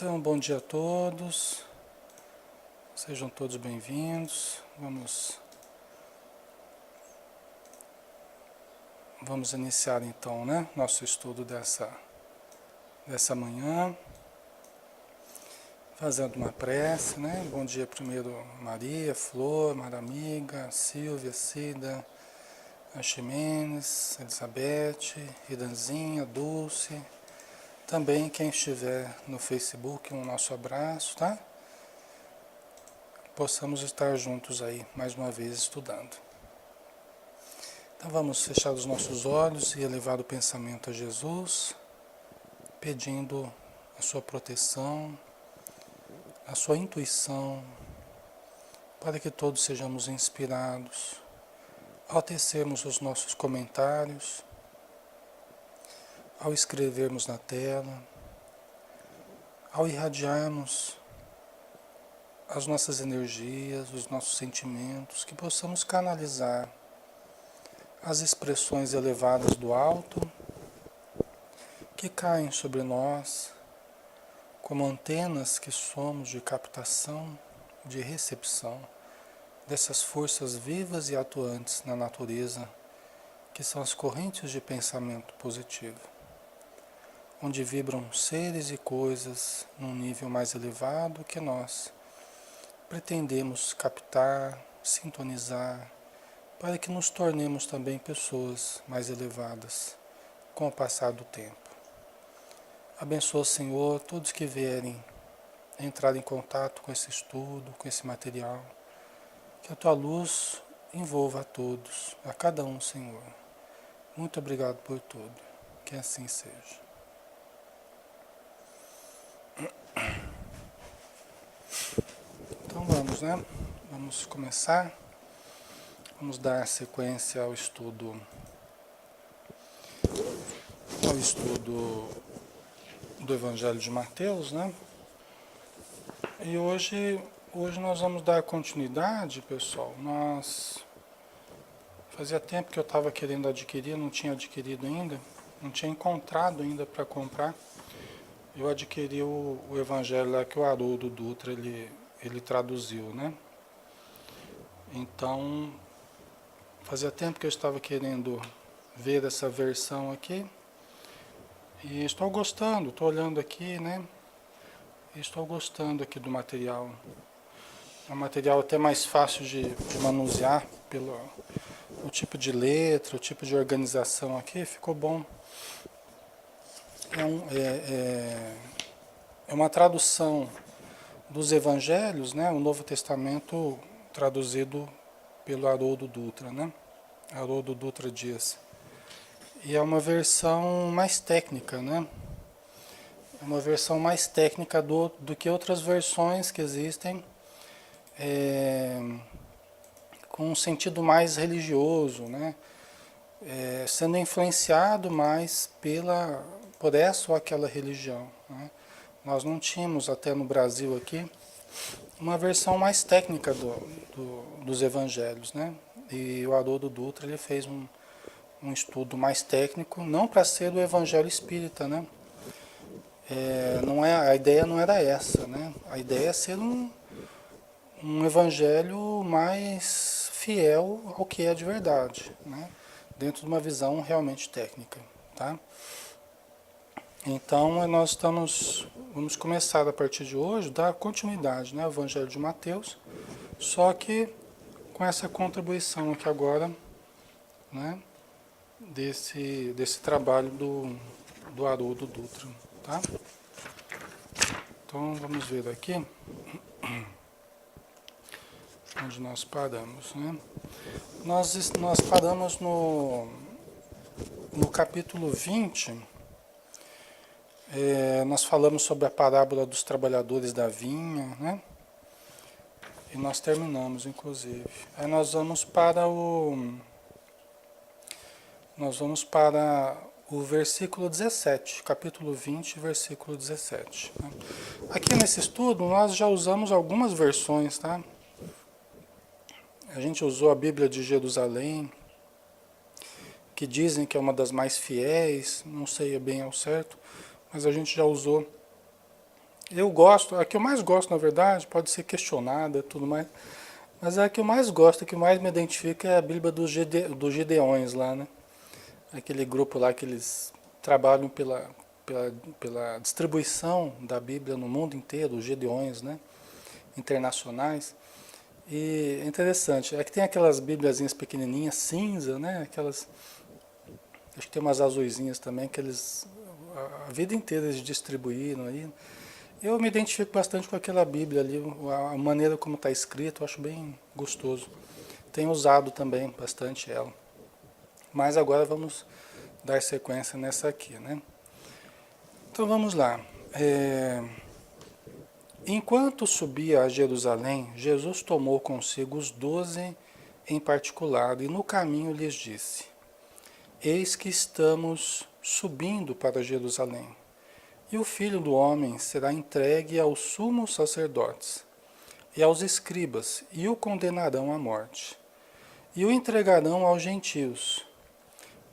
Então, bom dia a todos, sejam todos bem-vindos. Vamos iniciar então, nosso estudo dessa manhã, fazendo uma prece, Bom dia primeiro Maria, Flor, Maramiga, Silvia, Cida, a Ximenes, Elizabeth, Idanzinha, Dulce. Também quem estiver no Facebook, um nosso abraço, tá? Possamos estar juntos aí, mais uma vez, estudando. Então vamos fechar os nossos olhos e elevar o pensamento a Jesus, pedindo a sua proteção, a sua intuição, para que todos sejamos inspirados ao tecermos os nossos comentários, ao escrevermos na tela, ao irradiarmos as nossas energias, os nossos sentimentos, que possamos canalizar as expressões elevadas do alto que caem sobre nós como antenas que somos de captação, de recepção dessas forças vivas e atuantes na natureza, que são as correntes de pensamento positivo, onde vibram seres e coisas num nível mais elevado que nós pretendemos captar, sintonizar, para que nos tornemos também pessoas mais elevadas com o passar do tempo. Abençoa, Senhor, todos que vierem entrar em contato com esse estudo, com esse material, que a Tua luz envolva a todos, a cada um, Senhor. Muito obrigado por tudo, que assim seja. Então vamos, Vamos começar. Vamos dar sequência ao estudo do Evangelho de Mateus, E hoje nós vamos dar continuidade, pessoal. Fazia tempo que eu estava querendo adquirir, não tinha adquirido ainda, não tinha encontrado ainda para comprar. Eu adquiri o Evangelho lá que o Haroldo Dutra ele traduziu, Então, fazia tempo que eu estava querendo ver essa versão aqui. E estou gostando, estou olhando aqui, E estou gostando aqui do material. É um material até mais fácil de manusear pelo o tipo de letra, o tipo de organização aqui, ficou bom. É uma tradução dos Evangelhos, o Novo Testamento traduzido pelo Haroldo Dutra, Haroldo Dutra Dias. E é uma versão mais técnica, É uma versão mais técnica do que outras versões que existem, com um sentido mais religioso, sendo influenciado mais por essa ou aquela religião. Nós não tínhamos até no Brasil aqui uma versão mais técnica dos evangelhos, E o Haroldo Dutra ele fez um estudo mais técnico, não para ser o evangelho espírita, não é, a ideia não era essa, A ideia é ser um evangelho mais fiel ao que é de verdade, Dentro de uma visão realmente técnica, tá? Então vamos começar a partir de hoje, dar continuidade, ao Evangelho de Mateus, só que com essa contribuição aqui agora, desse trabalho do Haroldo Dutra, tá? Então vamos ver aqui onde nós paramos, Nós paramos no capítulo 20, nós falamos sobre a parábola dos trabalhadores da vinha, E nós terminamos, inclusive. Aí nós vamos para o versículo 17, capítulo 20, versículo 17. Aqui nesse estudo nós já usamos algumas versões, tá? A gente usou a Bíblia de Jerusalém, que dizem que é uma das mais fiéis, não sei bem ao certo, mas a gente já usou Eu gosto, a que eu mais gosto, na verdade, pode ser questionada e tudo mais, mas a que eu mais gosto, a que mais me identifica é a Bíblia dos Gideões lá, né? Aquele grupo lá que eles trabalham pela distribuição da Bíblia no mundo inteiro, os Gideões, né? Internacionais. E é interessante, é que tem aquelas bíbliazinhas pequenininhas, cinza, né? Aquelas, acho que tem umas azuisinhas também, que eles, a vida inteira eles distribuíram aí. Eu me identifico bastante com aquela Bíblia ali, a maneira como está escrito, eu acho bem gostoso. Tenho usado também bastante ela. Mas agora vamos dar sequência nessa aqui, né? Então vamos lá. É, Enquanto subia a Jerusalém, Jesus tomou consigo os 12 em particular e no caminho lhes disse: Eis que estamos subindo para Jerusalém, e o Filho do Homem será entregue aos sumos sacerdotes e aos escribas, e o condenarão à morte, e o entregarão aos gentios,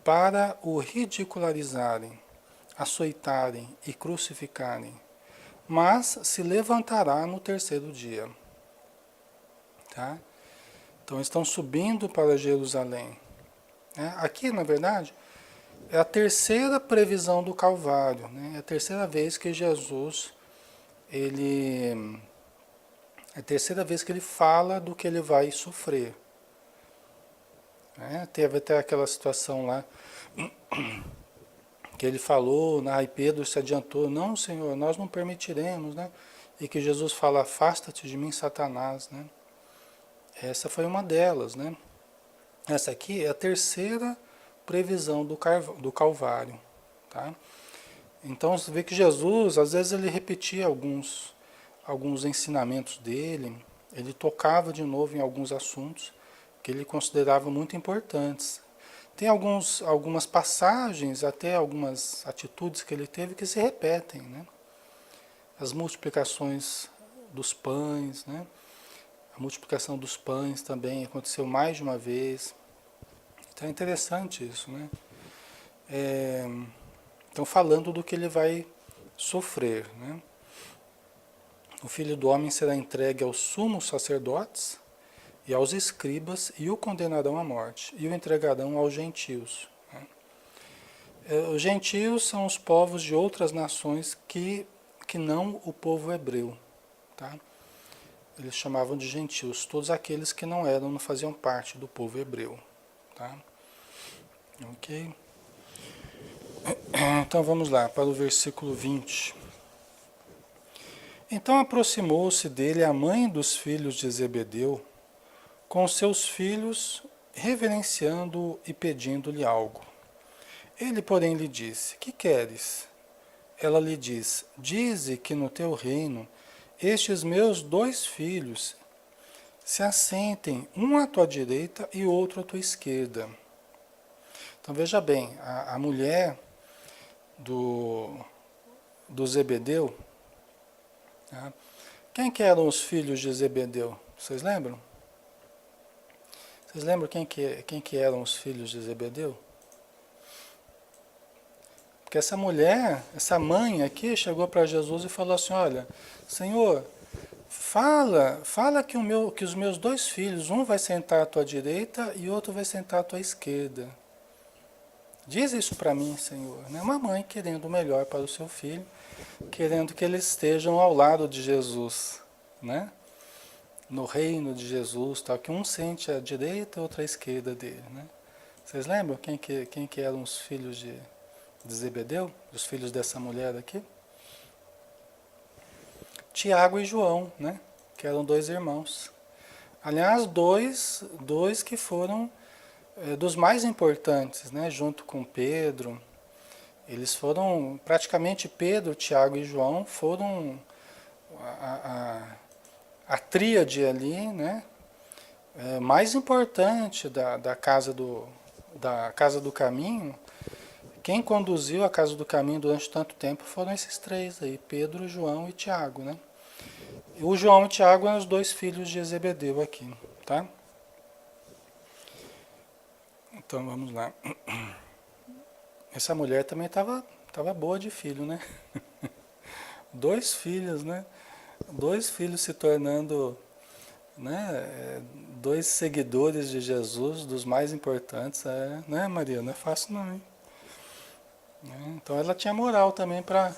para o ridicularizarem, açoitarem e crucificarem, mas se levantará no terceiro dia. Tá? Então estão subindo para Jerusalém. Né? Aqui, na verdade, é a terceira previsão do Calvário. Né? É a terceira vez que Jesus, ele, é a terceira vez que ele fala do que ele vai sofrer. Né? Teve até aquela situação lá que ele falou, né? E Pedro se adiantou: não, Senhor, nós não permitiremos, né? E que Jesus fala: afasta-te de mim, Satanás, né? Essa foi uma delas, né? Essa aqui é a terceira previsão do Calvário, tá? Então você vê que Jesus, às vezes ele repetia alguns ensinamentos dele, ele tocava de novo em alguns assuntos que ele considerava muito importantes. Tem algumas passagens, até algumas atitudes que ele teve que se repetem, né? As multiplicações dos pães, né? A multiplicação dos pães também aconteceu mais de uma vez. Então é interessante isso, né? Então falando do que ele vai sofrer, né? O Filho do Homem será entregue aos sumos sacerdotes e aos escribas e o condenarão à morte e o entregarão aos gentios. Né? Os gentios são os povos de outras nações que não o povo hebreu, tá? Eles chamavam de gentios todos aqueles que não faziam parte do povo hebreu, tá? Ok? Então vamos lá para o versículo 20. Então aproximou-se dele a mãe dos filhos de Zebedeu com seus filhos, reverenciando-o e pedindo-lhe algo. Ele, porém, lhe disse: Que queres? Ela lhe diz: Dize que no teu reino estes meus 2 filhos se assentem, um à tua direita e outro à tua esquerda. Então veja bem, a mulher do, do Zebedeu, tá? Quem que eram os filhos de Zebedeu? Vocês lembram? Vocês lembram quem que eram os filhos de Zebedeu? Porque essa mulher, essa mãe aqui, chegou para Jesus e falou assim: Olha, Senhor, fala que os meus 2 filhos, um vai sentar à tua direita e outro vai sentar à tua esquerda. Diz isso para mim, Senhor. Né? Uma mãe querendo o melhor para o seu filho, querendo que eles estejam ao lado de Jesus, né? No reino de Jesus, tal, que um sente à direita e outro à esquerda dele, né? Vocês lembram quem que eram os filhos de Zebedeu, os filhos dessa mulher aqui? Tiago e João, né? Que eram 2 irmãos. Aliás, dois que foram dos mais importantes, né? Junto com Pedro. Eles foram, praticamente Pedro, Tiago e João foram a tríade ali, né? Mais importante da Casa do Caminho. Quem conduziu a Casa do Caminho durante tanto tempo foram esses 3 aí, Pedro, João e Tiago, né? E o João e o Tiago eram os 2 filhos de Zebedeu aqui, tá? Então vamos lá. Essa mulher também estava boa de filho, né? Dois filhos, né? Dois filhos se tornando, né, dois seguidores de Jesus, dos mais importantes, né, Maria? Não é fácil não, hein? Então ela tinha moral também para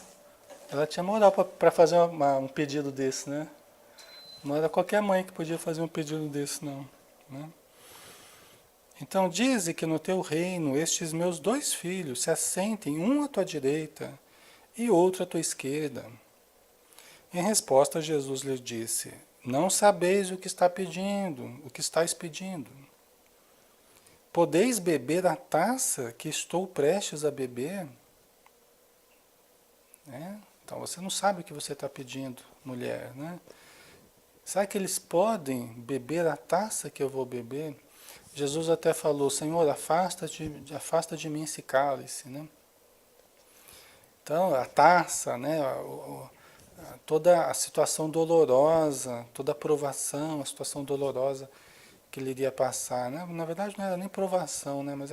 fazer um pedido desse, né? Não era qualquer mãe que podia fazer um pedido desse, não, né? Então dize que no teu reino estes meus dois filhos se assentem, um à tua direita e outro à tua esquerda. Em resposta, Jesus lhe disse: Não sabeis o que está pedindo, o que estáis pedindo. Podeis beber a taça que estou prestes a beber? Né? Então você não sabe o que você está pedindo, mulher, né? Será que eles podem beber a taça que eu vou beber? Jesus até falou: Senhor, afasta de mim esse cálice, né? Então a taça, né? Toda a situação dolorosa, toda a provação, a situação dolorosa que ele iria passar, né? Na verdade não era nem provação, né? Mas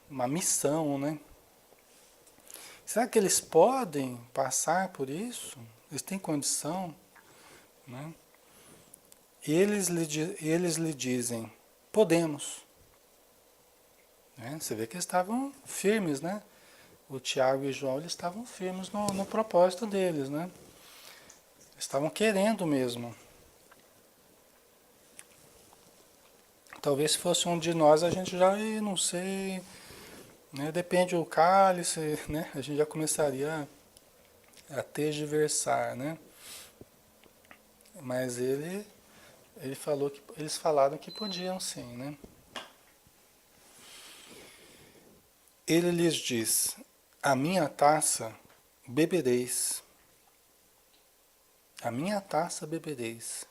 uma missão, né? Será que eles podem passar por isso? Eles têm condição, né? E eles lhe dizem, podemos. Né? Você vê que eles estavam firmes, né? O Tiago e o João, eles estavam firmes no propósito deles, né? Estavam querendo mesmo. Talvez se fosse um de nós, a gente já, não sei, né? Depende do cálice, né? A gente já começaria a tergiversar, né? Mas ele falou que eles falaram que podiam sim, né? Ele lhes diz: A minha taça bebereis, a minha taça bebereis.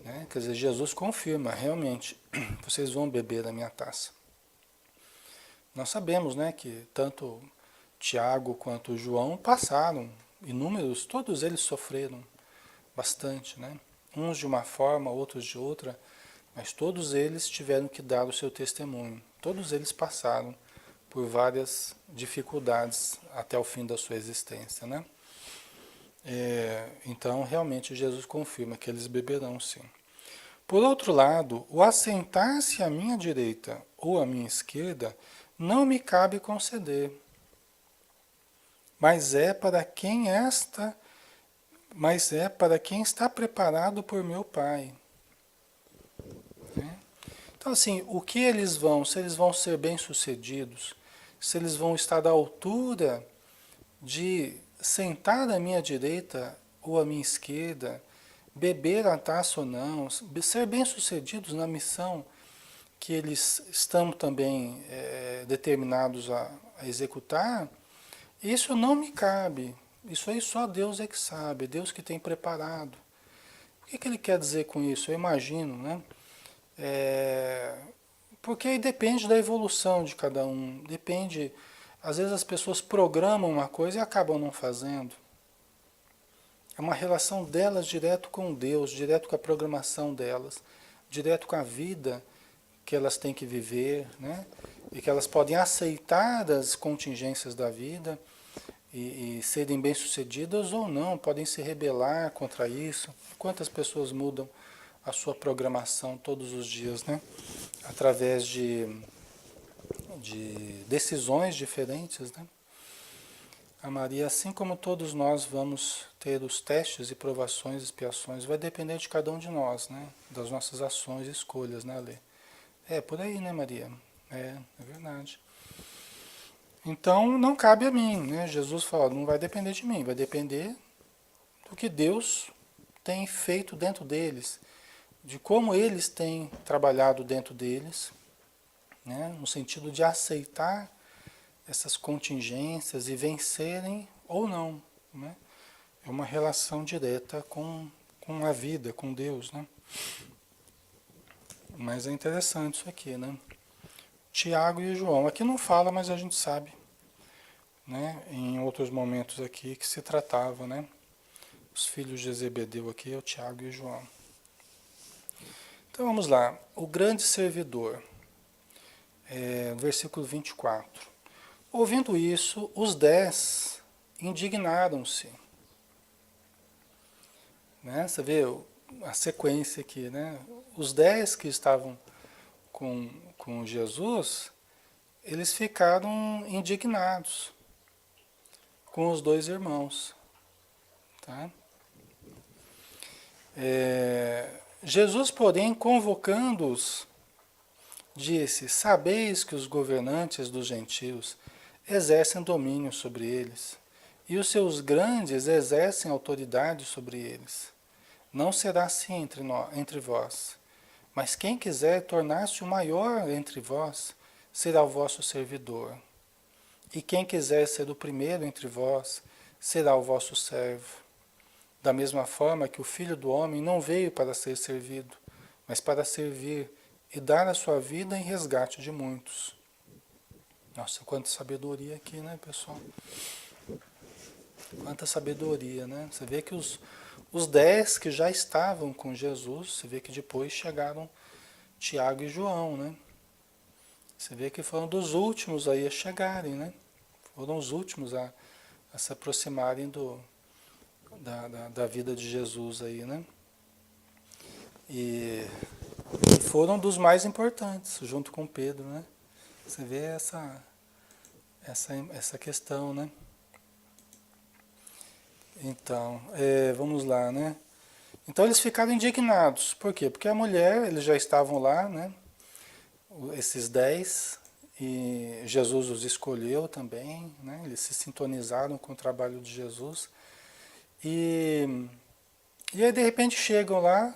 Né? Quer dizer, Jesus confirma, realmente, vocês vão beber da minha taça. Nós sabemos, né, que tanto Tiago quanto João passaram inúmeros, todos eles sofreram bastante, né? Uns de uma forma, outros de outra, mas todos eles tiveram que dar o seu testemunho. Todos eles passaram por várias dificuldades até o fim da sua existência, né? Então, realmente, Jesus confirma que eles beberão sim. Por outro lado, o assentar-se à minha direita ou à minha esquerda não me cabe conceder, mas é para quem está preparado por meu Pai. Né? Então, assim, o que eles vão, se eles vão ser bem-sucedidos, se eles vão estar à altura de sentar à minha direita ou à minha esquerda, beber a taça ou não, ser bem-sucedidos na missão que eles estão também determinados a executar, isso não me cabe. Isso aí só Deus é que sabe, Deus que tem preparado. O que ele quer dizer com isso? Eu imagino, né? Porque aí depende da evolução de cada um, depende. Às vezes as pessoas programam uma coisa e acabam não fazendo. É uma relação delas direto com Deus, direto com a programação delas, direto com a vida que elas têm que viver, né? E que elas podem aceitar as contingências da vida e serem bem-sucedidas ou não, podem se rebelar contra isso. Quantas pessoas mudam a sua programação todos os dias, né? Através de decisões diferentes, né? A Maria, assim como todos nós vamos ter os testes e provações, expiações, vai depender de cada um de nós, né? Das nossas ações e escolhas, né, Lê? É por aí, né, Maria? É verdade. Então não cabe a mim, né? Jesus fala, não vai depender de mim, vai depender do que Deus tem feito dentro deles, de como eles têm trabalhado dentro deles, né? No sentido de aceitar essas contingências e vencerem ou não, né? É uma relação direta com a vida, com Deus, né? Mas é interessante isso aqui, né? Tiago e João. Aqui não fala, mas a gente sabe, né? Em outros momentos aqui que se tratava, né? Os filhos de Zebedeu aqui é o Tiago e o João. Então vamos lá. O grande servidor, versículo 24. Ouvindo isso, os 10 indignaram-se. Né? Você vê a sequência aqui, né? Os 10 que estavam com Jesus, eles ficaram indignados com os dois irmãos. Tá? Jesus, porém, convocando-os, disse: sabeis que os governantes dos gentios exercem domínio sobre eles, e os seus grandes exercem autoridade sobre eles. Não será assim entre vós. Mas quem quiser tornar-se o maior entre vós, será o vosso servidor. E quem quiser ser o primeiro entre vós, será o vosso servo. Da mesma forma que o Filho do Homem não veio para ser servido, mas para servir e dar a sua vida em resgate de muitos. Nossa, quanta sabedoria aqui, né, pessoal? Quanta sabedoria, né? Você vê que os 10 que já estavam com Jesus, você vê que depois chegaram Tiago e João, né? Você vê que foram dos últimos aí a chegarem, né? Foram os últimos a se aproximarem da vida de Jesus aí, né? E foram dos mais importantes, junto com Pedro, né? Você vê essa questão, né? Então, vamos lá, né? Então eles ficaram indignados. Por quê? Porque a mulher, eles já estavam lá, né? Esses 10, e Jesus os escolheu também, né? Eles se sintonizaram com o trabalho de Jesus. E aí de repente chegam lá,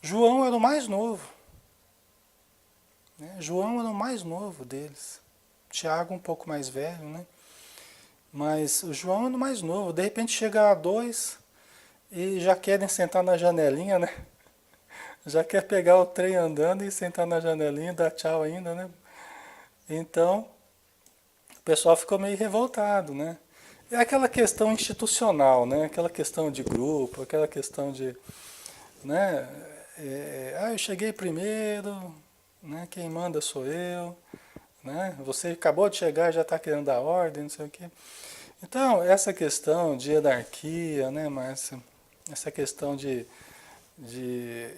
João era o mais novo, né? João era o mais novo deles. Tiago um pouco mais velho, né? Mas o João era o mais novo. De repente chega a 2 e já querem sentar na janelinha, né? Já quer pegar o trem andando e sentar na janelinha, dar tchau ainda, né? Então, o pessoal ficou meio revoltado, né? É aquela questão institucional, né? Aquela questão de grupo, aquela questão de, né? Eu cheguei primeiro, né? Quem manda sou eu, né? Você acabou de chegar e já está querendo dar ordem, não sei o quê. Então, essa questão de hierarquia, né, Márcia? Essa questão de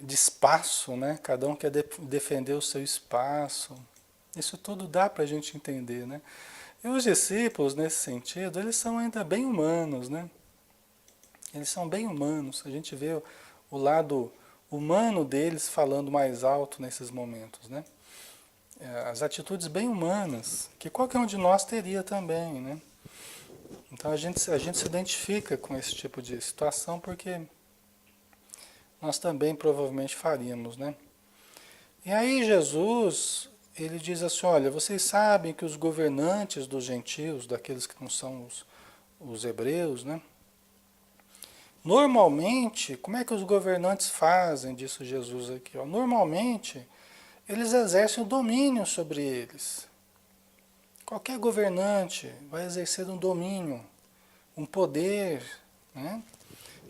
espaço, né? Cada um quer defender o seu espaço. Isso tudo dá para a gente entender, né? E os discípulos, nesse sentido, eles são ainda bem humanos, né? Eles são bem humanos. A gente vê o lado humano deles falando mais alto nesses momentos, né? As atitudes bem humanas, que qualquer um de nós teria também, né? Então a gente se identifica com esse tipo de situação porque nós também provavelmente faríamos, né? E aí Jesus, ele diz assim, olha, vocês sabem que os governantes dos gentios, daqueles que não são os hebreus, né? Normalmente, como é que os governantes fazem, disse Jesus aqui, ó? Normalmente, eles exercem o domínio sobre eles. Qualquer governante vai exercer um domínio, um poder, né?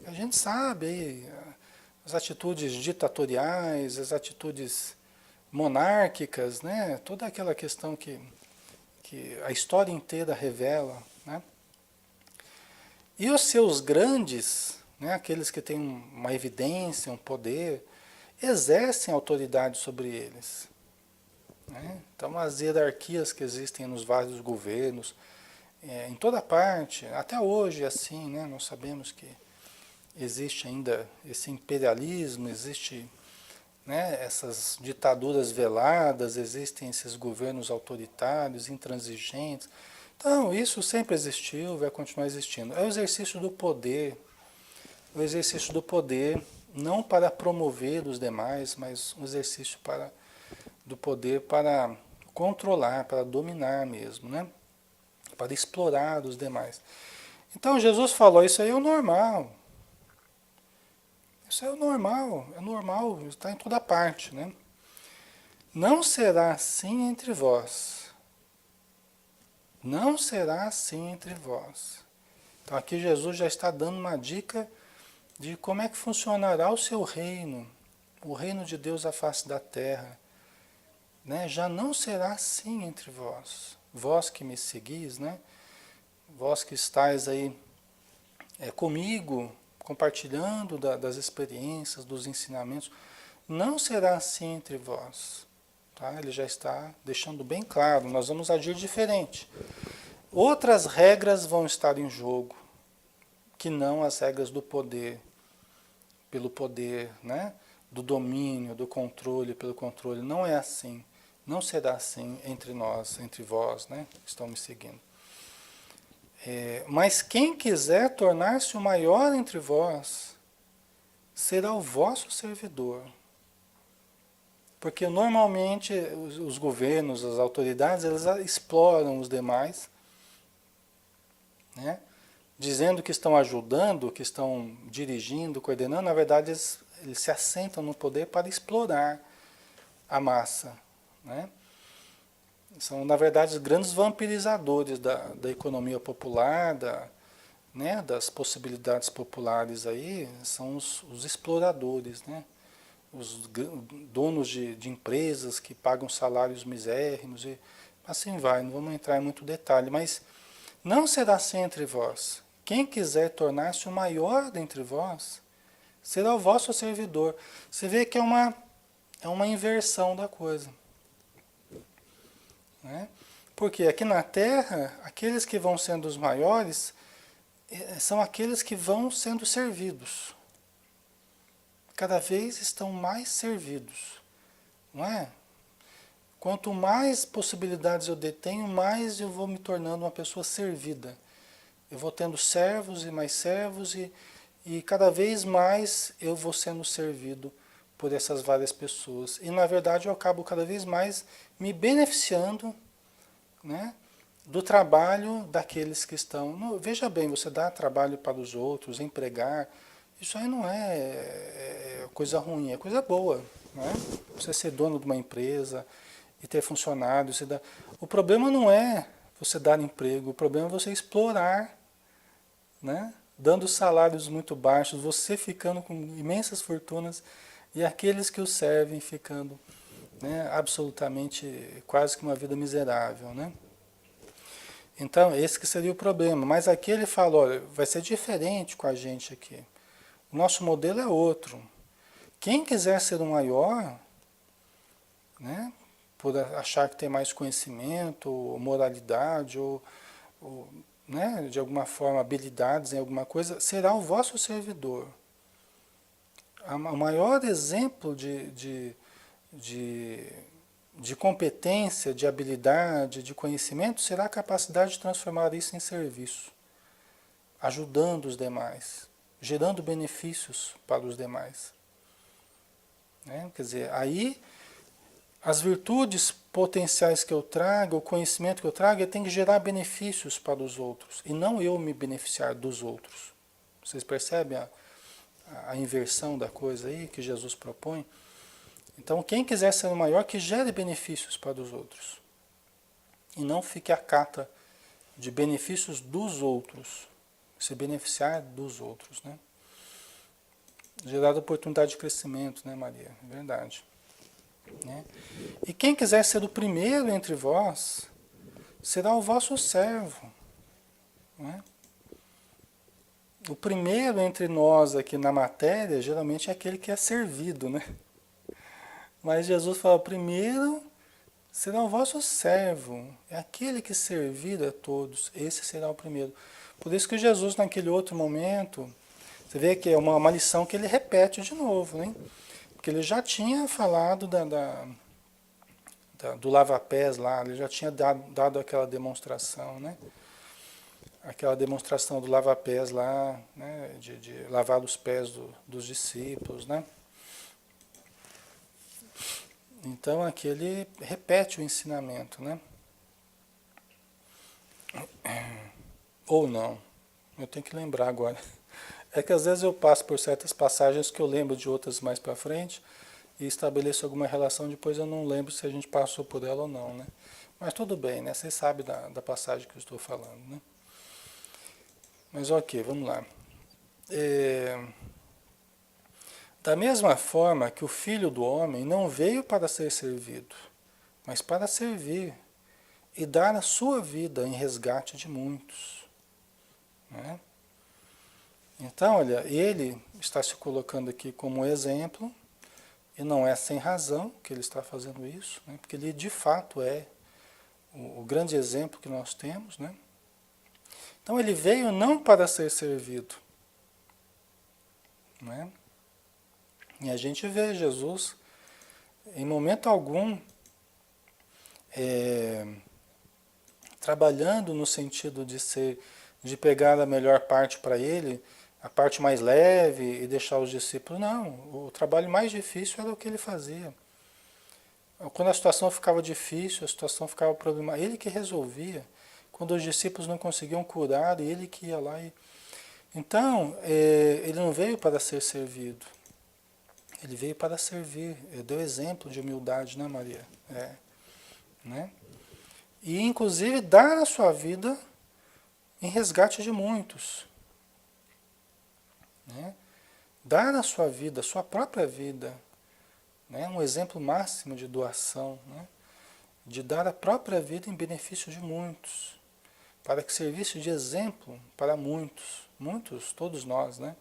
A gente sabe aí, as atitudes ditatoriais, as atitudes monárquicas, né? Toda aquela questão que a história inteira revela, né? E os seus grandes, né? Aqueles que têm uma evidência, um poder, exercem autoridade sobre eles, né? Então as hierarquias que existem nos vários governos, em toda parte, até hoje é assim, né? Nós sabemos que existe ainda esse imperialismo, existe, né, essas ditaduras veladas, existem esses governos autoritários, intransigentes. Então, isso sempre existiu, vai continuar existindo. É o exercício do poder não para promover os demais, mas um exercício do poder para controlar, para dominar mesmo, né? Para explorar os demais. Então, Jesus falou, isso aí é o normal. Isso é normal, está em toda parte, né? Não será assim entre vós. Não será assim entre vós. Então aqui Jesus já está dando uma dica de como é que funcionará o seu reino, o reino de Deus à face da terra, né? Já não será assim entre vós. Vós que me seguis, né? vós que estáis aí comigo, compartilhando das experiências, dos ensinamentos, não será assim entre vós. Tá? Ele já está deixando bem claro, nós vamos agir diferente. Outras regras vão estar em jogo, que não as regras do poder, pelo poder, né? Do domínio, do controle pelo controle. Não é assim. Não será assim entre nós, entre vós, né? Que estão me seguindo. Mas quem quiser tornar-se o maior entre vós, será o vosso servidor. Porque normalmente os governos, as autoridades, elas exploram os demais, né? Dizendo que estão ajudando, que estão dirigindo, coordenando, na verdade eles se assentam no poder para explorar a massa, né? São, na verdade, os grandes vampirizadores da economia popular, né, das possibilidades populares aí, são os exploradores, né? Os donos de empresas que pagam salários misérrimos e assim vai, não vamos entrar em muito detalhe, mas não será assim entre vós. Quem quiser tornar-se o maior dentre vós, será o vosso servidor. Você vê que é uma inversão da coisa. Né? Porque aqui na Terra, aqueles que vão sendo os maiores são aqueles que vão sendo servidos. Cada vez estão mais servidos. Não é? Quanto mais possibilidades eu detenho, mais eu vou me tornando uma pessoa servida. Eu vou tendo servos e cada vez mais eu vou sendo servido por essas várias pessoas. E na verdade eu acabo cada vez mais me beneficiando, né, do trabalho daqueles que estão. Veja bem, você dá trabalho para os outros, empregar, isso aí não é coisa ruim, é coisa boa. Né? Você ser dono de uma empresa e ter funcionários. O problema não é você dar emprego, o problema é você explorar, né? Dando salários muito baixos, você ficando com imensas fortunas e aqueles que o servem ficando, né, absolutamente quase que uma vida miserável, né? Então, esse que seria o problema. Mas aqui ele fala, olha, vai ser diferente com a gente aqui. O nosso modelo é outro. Quem quiser ser o maior, né, por achar que tem mais conhecimento, ou moralidade, ou né, de alguma forma habilidades em alguma coisa, será o vosso servidor. O maior exemplo de competência, de habilidade, de conhecimento, será a capacidade de transformar isso em serviço, ajudando os demais, gerando benefícios para os demais. Né? Quer dizer, aí as virtudes potenciais que eu trago, o conhecimento que eu trago, tem que gerar benefícios para os outros, e não eu me beneficiar dos outros. Vocês percebem a inversão da coisa aí que Jesus propõe? Então, quem quiser ser o maior, que gere benefícios para os outros. E não fique à cata de benefícios dos outros. Se beneficiar dos outros, né? Gerar oportunidade de crescimento, né, Maria? Verdade. Né? E quem quiser ser o primeiro entre vós, será o vosso servo. Né? O primeiro entre nós aqui na matéria, geralmente é aquele que é servido, né? Mas Jesus fala, primeiro será o vosso servo, é aquele que servir a todos, esse será o primeiro. Por isso que Jesus, naquele outro momento, você vê que é uma lição que ele repete de novo, né? Porque ele já tinha falado do lava-pés lá, ele já tinha dado aquela demonstração, né? Aquela demonstração do lava-pés lá, né? De lavar os pés dos discípulos, né? Então aqui ele repete o ensinamento, né? Ou não, eu tenho que lembrar agora. É que às vezes eu passo por certas passagens que eu lembro de outras mais para frente e estabeleço alguma relação, depois eu não lembro se a gente passou por ela ou não, né? Mas tudo bem, né? Vocês sabem da passagem que eu estou falando, né? Mas ok, vamos lá. Da mesma forma que o Filho do Homem não veio para ser servido, mas para servir e dar a sua vida em resgate de muitos. né? Então, olha, ele está se colocando aqui como exemplo, e não é sem razão que ele está fazendo isso, né? Porque ele de fato é o grande exemplo que nós temos, né? Então ele veio não para ser servido, né? E a gente vê Jesus, em momento algum, é, trabalhando no sentido de ser, de pegar a melhor parte para ele, a parte mais leve e deixar os discípulos. Não, o trabalho mais difícil era o que ele fazia. Quando a situação ficava difícil, a situação ficava problemática, ele que resolvia. Quando os discípulos não conseguiam curar, ele que ia lá e... Então, ele não veio para ser servido. Ele veio para servir. Ele deu exemplo de humildade, né, Maria? Né? E, inclusive, dar a sua vida em resgate de muitos. Né? Dar a sua vida, a sua própria vida, né? Um exemplo máximo de doação, né? De dar a própria vida em benefício de muitos, para que servisse de exemplo para muitos, muitos, todos nós, né?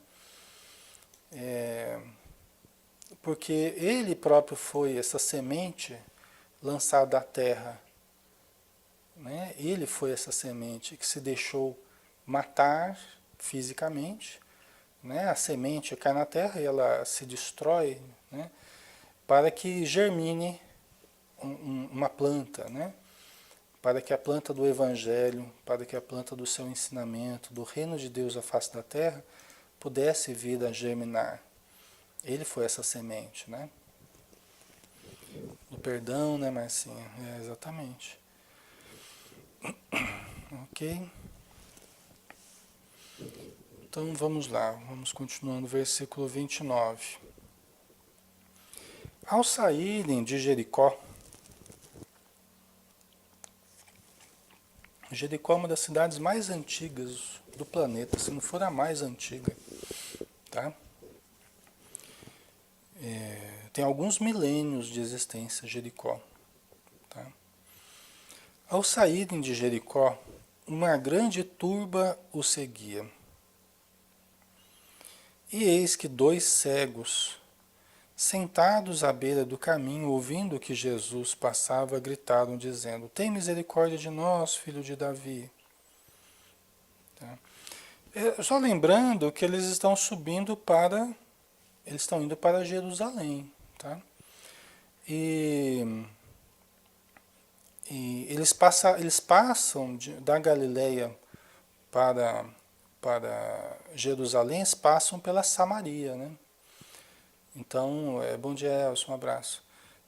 Porque ele próprio foi essa semente lançada à terra, né? Ele foi essa semente que se deixou matar fisicamente, né? A semente cai na terra e ela se destrói, né? Para que germine uma planta, né? Para que a planta do Evangelho, para que a planta do seu ensinamento, do reino de Deus à face da terra, pudesse vir a germinar. Ele foi essa semente, né? Do perdão, né, Marcinha? Exatamente. Ok? Então vamos lá, vamos continuando, versículo 29. Ao saírem de Jericó, Jericó é uma das cidades mais antigas do planeta, se não for a mais antiga, tá? Tem alguns milênios de existência Jericó, tá? Ao saírem de Jericó, uma grande turba o seguia. E eis que dois cegos, sentados à beira do caminho, ouvindo que Jesus passava, gritaram, dizendo: Tem misericórdia de nós, filho de Davi. Tá? Só lembrando que eles estão eles estão indo para Jerusalém, tá? E, eles passam da Galileia para Jerusalém, eles passam pela Samaria, né? Então, bom dia, Elson, um abraço.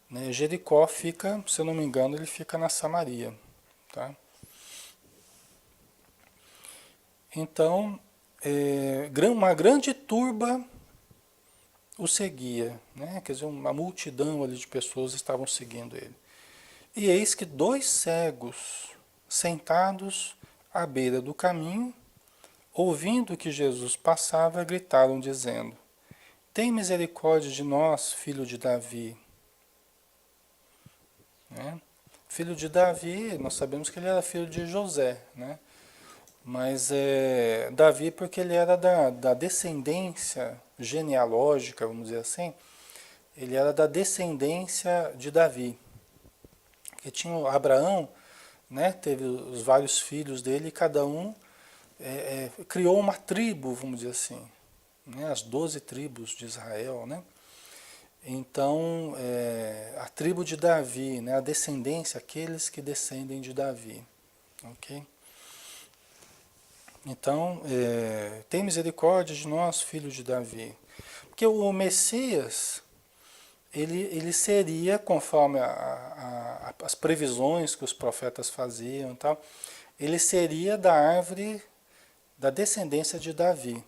Né? Jericó fica, se eu não me engano, ele fica na Samaria, tá? Então, uma grande turba o seguia, né? Quer dizer, uma multidão ali de pessoas estavam seguindo ele. E eis que dois cegos, sentados à beira do caminho, ouvindo que Jesus passava, gritaram dizendo: Tem misericórdia de nós, filho de Davi. Né? Filho de Davi, nós sabemos que ele era filho de José, né? Mas Davi porque ele era da descendência genealógica, vamos dizer assim, ele era da descendência de Davi. Porque tinha o Abraão, né? Teve os vários filhos dele e cada um criou uma tribo, vamos dizer assim, né? As 12 tribos de Israel, né? Então, a tribo de Davi, né? A descendência, aqueles que descendem de Davi, ok? Então, tem misericórdia de nós, filho de Davi. Porque o Messias, ele seria, conforme as previsões que os profetas faziam e tal, ele seria da árvore da descendência de Davi.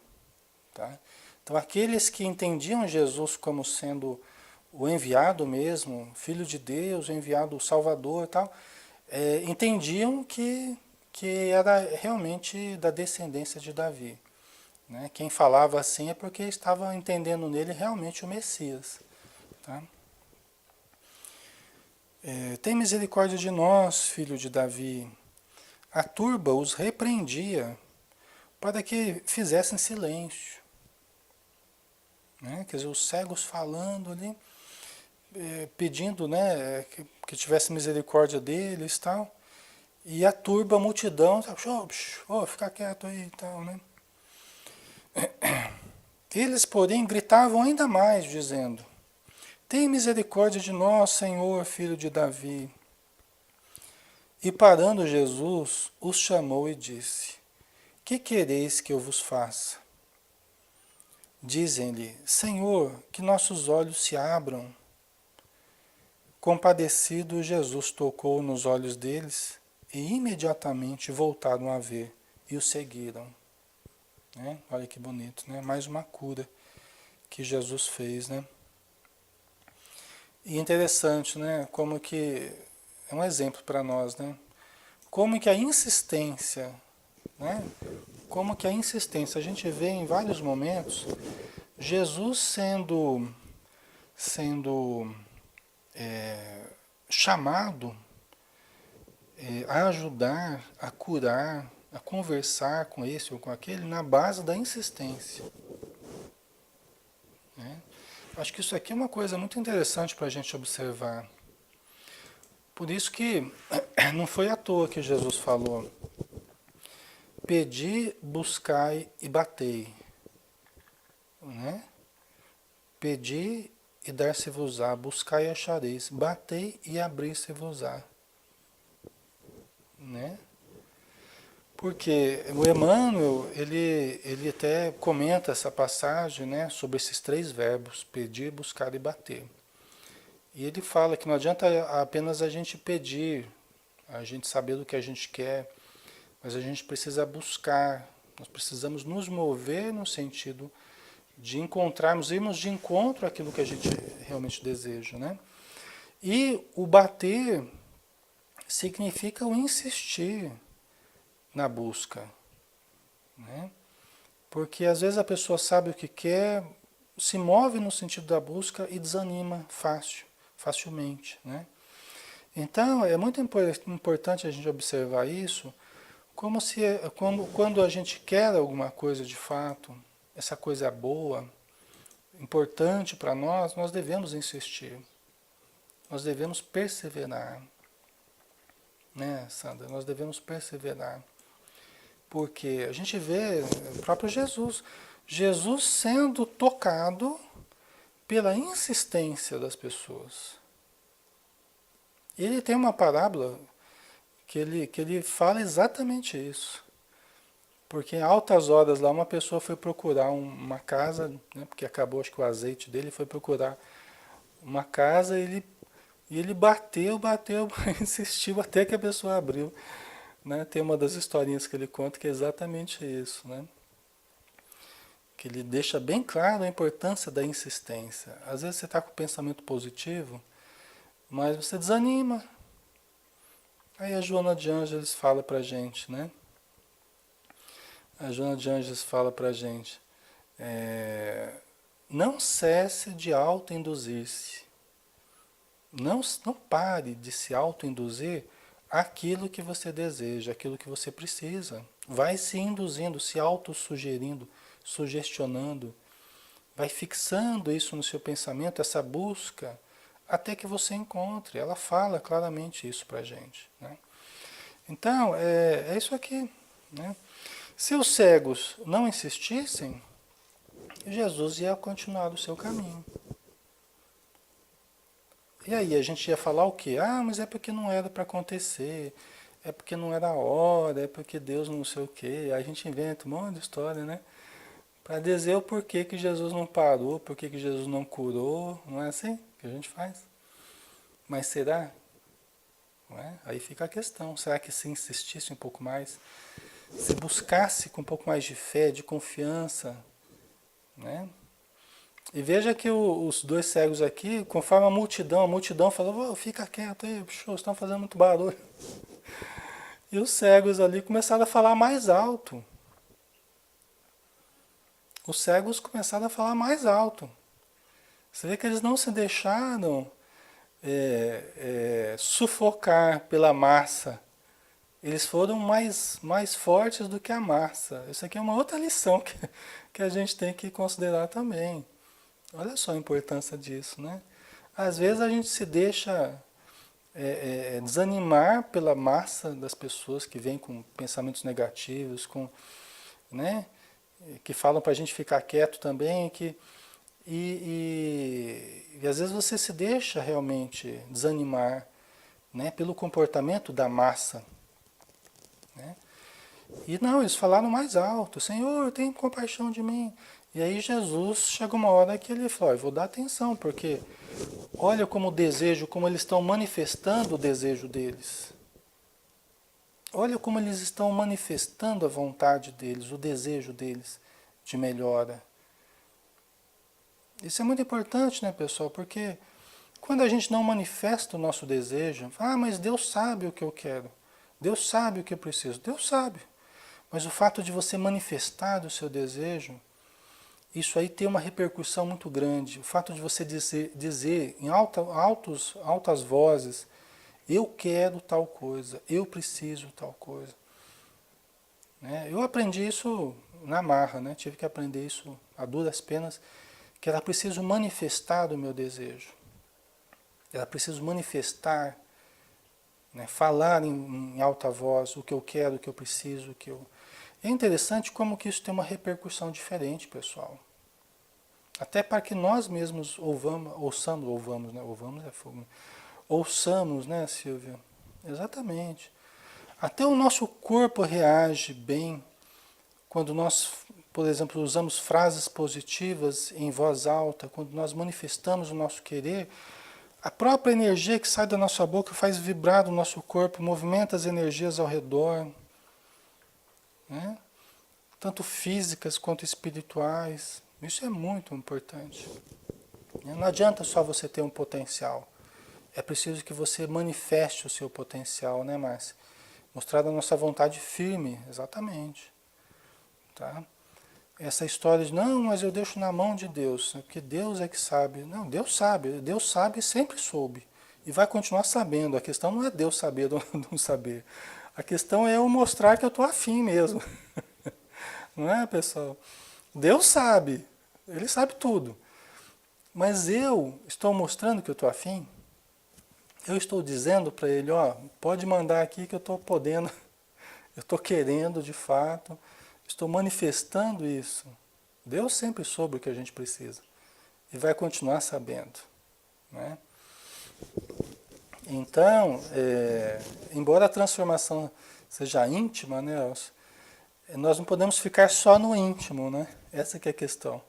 Tá? Então, aqueles que entendiam Jesus como sendo o enviado mesmo, filho de Deus, o enviado, o Salvador e tal, entendiam que era realmente da descendência de Davi. Né? Quem falava assim é porque estava entendendo nele realmente o Messias. Tá? Tem misericórdia de nós, filho de Davi. A turba os repreendia, para que fizessem silêncio. Né? Quer dizer, os cegos falando ali, pedindo, né, que tivesse misericórdia deles e tal. E a turba, a multidão, sabe, fica quieto aí e tal, né? Eles, porém, gritavam ainda mais, dizendo: Tem misericórdia de nós, Senhor, filho de Davi. E parando Jesus, os chamou e disse: Que quereis que eu vos faça? Dizem-lhe: Senhor, que nossos olhos se abram. Compadecido, Jesus tocou nos olhos deles e imediatamente voltaram a ver e o seguiram. Né? Olha que bonito, né? Mais uma cura que Jesus fez, né? E interessante, né? Como que é um exemplo para nós, né? Como que a insistência, né? Como que a insistência, a gente vê em vários momentos Jesus sendo chamado a ajudar, a curar, a conversar com esse ou com aquele na base da insistência. Né? Acho que isso aqui é uma coisa muito interessante para a gente observar. Por isso que não foi à toa que Jesus falou: pedi, buscai e batei. Né? Pedi e dar-se-vos-á, buscai e achareis, batei e abrir-se-vos-á. Né? Porque o Emmanuel, ele até comenta essa passagem, né, sobre esses três verbos, pedir, buscar e bater. E ele fala que não adianta apenas a gente pedir, a gente saber do que a gente quer, mas a gente precisa buscar, nós precisamos nos mover no sentido de encontrarmos, irmos de encontro àquilo que a gente realmente deseja, né? E o bater significa o insistir na busca, né? Porque às vezes a pessoa sabe o que quer, se move no sentido da busca e desanima facilmente, né? Então é muito importante a gente observar isso, como se quando a gente quer alguma coisa de fato, essa coisa é boa, importante para nós, nós devemos insistir, nós devemos perseverar, né, Sandra? Nós devemos perseverar. Porque a gente vê o próprio Jesus, Jesus sendo tocado pela insistência das pessoas. Ele tem uma parábola que ele fala exatamente isso. Porque em altas horas lá uma pessoa foi procurar uma casa, né, porque acabou acho que o azeite dele, foi procurar uma casa e ele bateu, insistiu até que a pessoa abriu. Né? Tem uma das historinhas que ele conta que é exatamente isso, né? Que ele deixa bem claro a importância da insistência. Às vezes você está com pensamento positivo, mas você desanima. Aí a Joana de Ângeles fala pra gente, né? A Joana de Ângeles fala pra gente, não cesse de auto-induzir-se. Não pare de se auto-induzir aquilo que você deseja, aquilo que você precisa. Vai se induzindo, se auto-sugerindo, sugestionando. Vai fixando isso no seu pensamento, essa busca, até que você encontre. Ela fala claramente isso pra gente. Né? Então, é isso aqui. Né? Se os cegos não insistissem, Jesus ia continuar o seu caminho. E aí, a gente ia falar o quê? Ah, mas é porque não era para acontecer, é porque não era a hora, é porque Deus não sei o quê. Aí a gente inventa um monte de história, né? Para dizer o porquê que Jesus não parou, porquê que Jesus não curou, não é assim que a gente faz? Mas será? Não é? Aí fica a questão, será que se insistisse um pouco mais, se buscasse com um pouco mais de fé, de confiança, né? E veja que os dois cegos aqui, conforme a multidão falou, fica quieto aí, vocês estão fazendo muito barulho. E os cegos ali começaram a falar mais alto. Os cegos começaram a falar mais alto. Você vê que eles não se deixaram sufocar pela massa, Eles foram mais fortes do que a massa. Isso aqui é uma outra lição que a gente tem que considerar também. Olha só a importância disso, né? Às vezes a gente se deixa desanimar pela massa das pessoas que vêm com pensamentos negativos, né? Que falam para a gente ficar quieto também, e às vezes você se deixa realmente desanimar, né? Pelo comportamento da massa, né? E não, eles falaram mais alto, Senhor, tem compaixão de mim. E aí Jesus chegou uma hora que ele falou, eu vou dar atenção, porque olha como o desejo, como eles estão manifestando o desejo deles. Olha como eles estão manifestando a vontade deles, o desejo deles de melhora. Isso é muito importante, né, pessoal? Porque quando a gente não manifesta o nosso desejo, mas Deus sabe o que eu quero. Deus sabe o que eu preciso. Deus sabe. Mas o fato de você manifestar o seu desejo, isso aí tem uma repercussão muito grande. O fato de você dizer em altas vozes, eu quero tal coisa, eu preciso tal coisa. Né? Eu aprendi isso na marra, né? Tive que aprender isso a duras penas, que era preciso manifestar o meu desejo. Era preciso manifestar, né? Falar em alta voz o que eu quero, o que eu preciso, o que eu... É interessante como que isso tem uma repercussão diferente, pessoal. Até para que nós mesmos ouvamos, né? Ouvamos é fogo. Ouçamos, né, Silvia? Exatamente. Até o nosso corpo reage bem quando nós, por exemplo, usamos frases positivas em voz alta, quando nós manifestamos o nosso querer, a própria energia que sai da nossa boca faz vibrar o nosso corpo, movimenta as energias ao redor, né? Tanto físicas quanto espirituais. Isso é muito importante. Não adianta só você ter um potencial. É preciso que você manifeste o seu potencial, né, Márcia? Mostrar a nossa vontade firme, exatamente. Tá? Essa história de, não, mas eu deixo na mão de Deus, né? Porque Deus é que sabe. Não, Deus sabe e sempre soube. E vai continuar sabendo. A questão não é Deus saber ou não saber. A questão é eu mostrar que eu estou afim mesmo. Não é, pessoal? Deus sabe. Ele sabe tudo. Mas eu estou mostrando que eu estou afim. Eu estou dizendo para ele, ó, pode mandar aqui que eu estou podendo. Eu estou querendo de fato. Estou manifestando isso. Deus sempre soube o que a gente precisa. E vai continuar sabendo. Né? Então, embora a transformação seja íntima, né, Elcio, nós não podemos ficar só no íntimo, né? Essa que é a questão.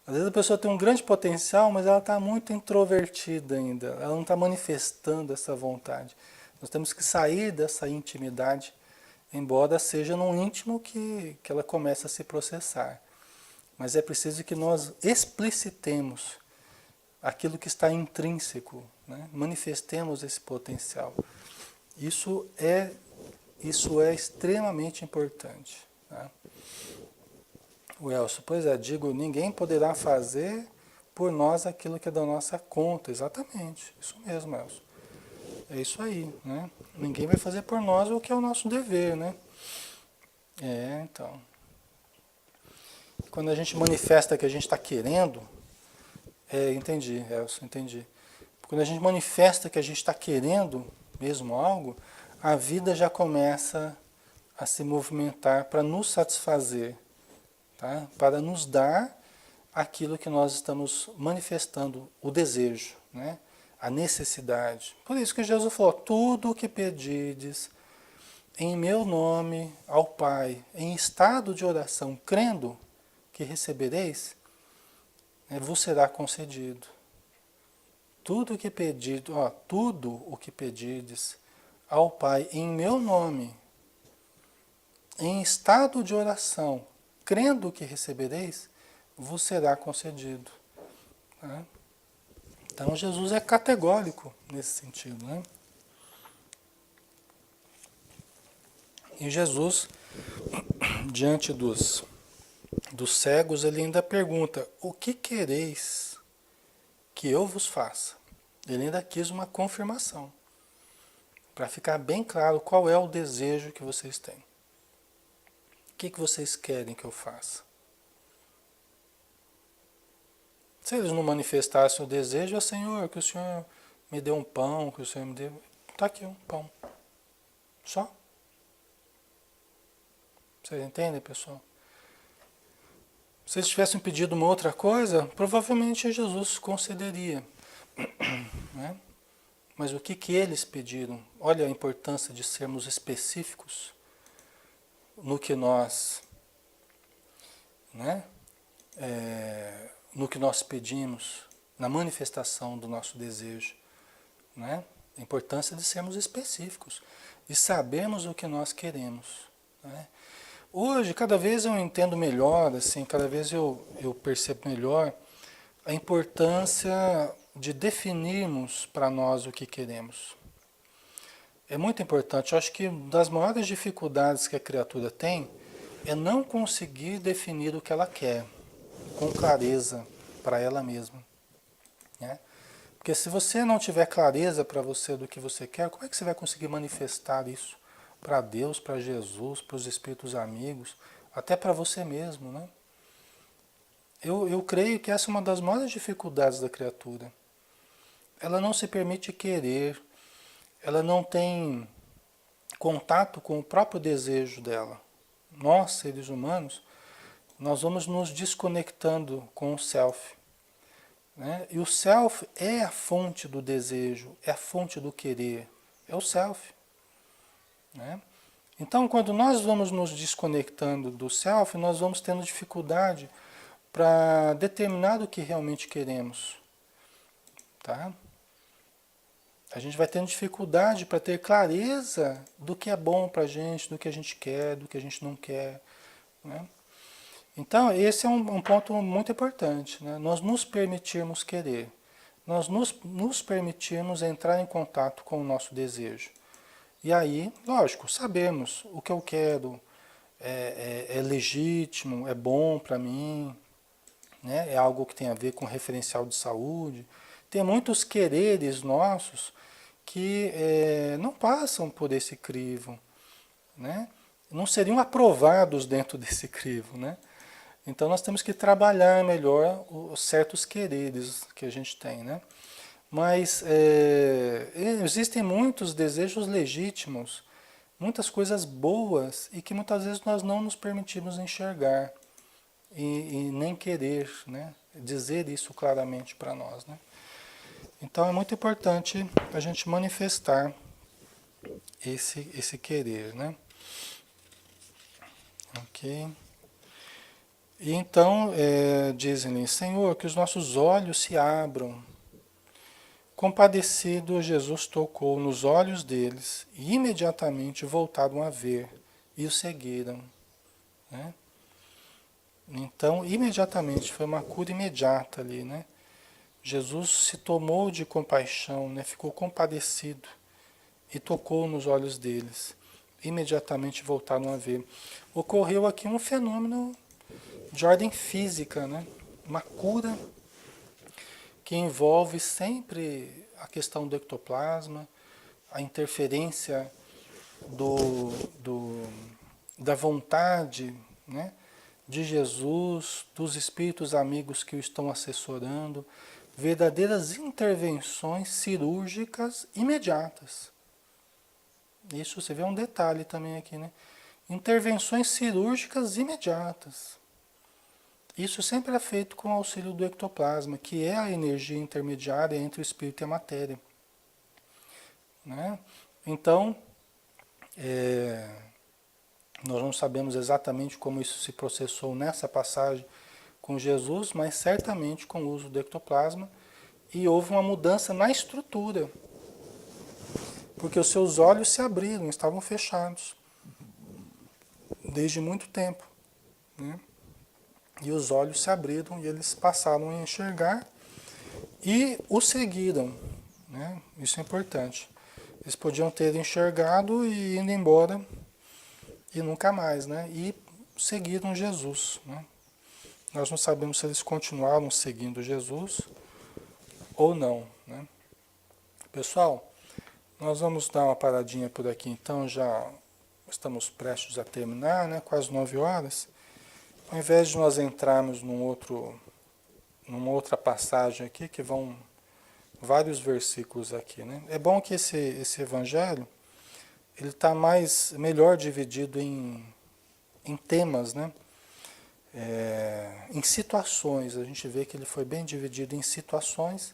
Às vezes a pessoa tem um grande potencial, mas ela está muito introvertida ainda. Ela não está manifestando essa vontade. Nós temos que sair dessa intimidade, embora seja no íntimo que ela comece a se processar. Mas é preciso que nós explicitemos aquilo que está intrínseco, né? Manifestemos esse potencial. Isso é extremamente importante. Tá? O Elcio, pois é, digo, ninguém poderá fazer por nós aquilo que é da nossa conta. Exatamente, isso mesmo, Elcio. É isso aí, né? Ninguém vai fazer por nós o que é o nosso dever, né? Então. Quando a gente manifesta que a gente está querendo, entendi, Elcio, entendi. Quando a gente manifesta que a gente está querendo mesmo algo, a vida já começa a se movimentar para nos satisfazer, tá? Para nos dar aquilo que nós estamos manifestando, o desejo, né? A necessidade. Por isso que Jesus falou, tudo o que pedirdes em meu nome ao Pai, em estado de oração, crendo que recebereis, vos será concedido. Tudo o que pedirdes, tudo o que pedirdes ao Pai em meu nome, em estado de oração, crendo que recebereis, vos será concedido. Tá? Então Jesus é categórico nesse sentido. Né? E Jesus, diante dos cegos, ele ainda pergunta, o que quereis que eu vos faça? Ele ainda quis uma confirmação. para ficar bem claro qual é o desejo que vocês têm. O que vocês querem que eu faça? Se eles não manifestassem o desejo, é Senhor, que o Senhor me dê um pão, que o Senhor me dê... Está aqui um pão. Só. Vocês entendem, pessoal? Se eles tivessem pedido uma outra coisa, provavelmente Jesus concederia. Né? Mas o que eles pediram? Olha a importância de sermos específicos no que nós, né? No que nós pedimos, na manifestação do nosso desejo. Né? A importância de sermos específicos e sabermos o que nós queremos. Né? Hoje, cada vez eu entendo melhor, assim, cada vez eu percebo melhor a importância de definirmos para nós o que queremos. É muito importante. Eu acho que uma das maiores dificuldades que a criatura tem é não conseguir definir o que ela quer com clareza para ela mesma. Né? Porque se você não tiver clareza para você do que você quer, como é que você vai conseguir manifestar isso para Deus, para Jesus, para os espíritos amigos, até para você mesmo, né? Eu creio que essa é uma das maiores dificuldades da criatura. Ela não se permite querer, ela não tem contato com o próprio desejo dela. Nós, seres humanos, nós vamos nos desconectando com o self. Né? E o self é a fonte do desejo, é a fonte do querer, é o self. Né? Então, quando nós vamos nos desconectando do self, nós vamos tendo dificuldade para determinar o que realmente queremos. Tá? A gente vai tendo dificuldade para ter clareza do que é bom para a gente, do que a gente quer, do que a gente não quer. Né? Então, esse é um ponto muito importante. Né? Nós nos permitirmos querer. Nós nos permitirmos entrar em contato com o nosso desejo. E aí, lógico, sabemos o que eu quero, é legítimo, é bom para mim, né? É algo que tem a ver com referencial de saúde. Tem muitos quereres nossos que não passam por esse crivo, né? Não seriam aprovados dentro desse crivo, né? Então nós temos que trabalhar melhor os certos quereres que a gente tem, né? Mas existem muitos desejos legítimos, muitas coisas boas e que muitas vezes nós não nos permitimos enxergar e nem querer, né? Dizer isso claramente para nós, né? Então é muito importante a gente manifestar esse querer, né? Ok. E então dizem-lhe, Senhor, que os nossos olhos se abram. Compadecido, Jesus tocou nos olhos deles e imediatamente voltaram a ver e o seguiram. Né? Então, imediatamente, foi uma cura imediata ali, né? Jesus se tomou de compaixão, né? Ficou compadecido e tocou nos olhos deles. Imediatamente voltaram a ver. Ocorreu aqui um fenômeno de ordem física, né? Uma cura que envolve sempre a questão do ectoplasma, a interferência da vontade, né, de Jesus, dos espíritos amigos que o estão assessorando, verdadeiras intervenções cirúrgicas imediatas. Isso você vê um detalhe também aqui, né? Intervenções cirúrgicas imediatas. Isso sempre é feito com o auxílio do ectoplasma, que é a energia intermediária entre o espírito e a matéria. Né? Então, nós não sabemos exatamente como isso se processou nessa passagem com Jesus, mas certamente com o uso do ectoplasma, e houve uma mudança na estrutura, porque os seus olhos se abriram, estavam fechados, desde muito tempo. Né? E os olhos se abriram e eles passaram a enxergar e o seguiram. Né? Isso é importante. Eles podiam ter enxergado e ido embora e nunca mais, né? E seguiram Jesus. Né? Nós não sabemos se eles continuaram seguindo Jesus ou não. Né? Pessoal, Nós vamos dar uma paradinha por aqui, então já estamos prestes a terminar, né? Quase 9 horas. Ao invés de nós entrarmos numa outra passagem aqui, que vão vários versículos aqui, né? É bom que esse evangelho, ele está melhor dividido em temas, né? Em situações. A gente vê que ele foi bem dividido em situações,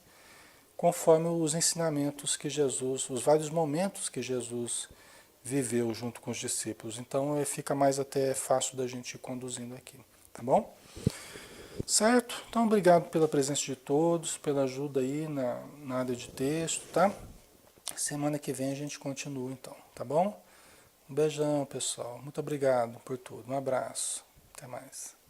conforme os ensinamentos que Jesus, os vários momentos que Jesus viveu junto com os discípulos. Então fica mais até fácil da gente ir conduzindo aqui, tá bom? Certo? Então obrigado pela presença de todos, pela ajuda aí na área de texto, tá? Semana que vem a gente continua então, tá bom? Um beijão, pessoal. Muito obrigado por tudo. Um abraço. Até mais.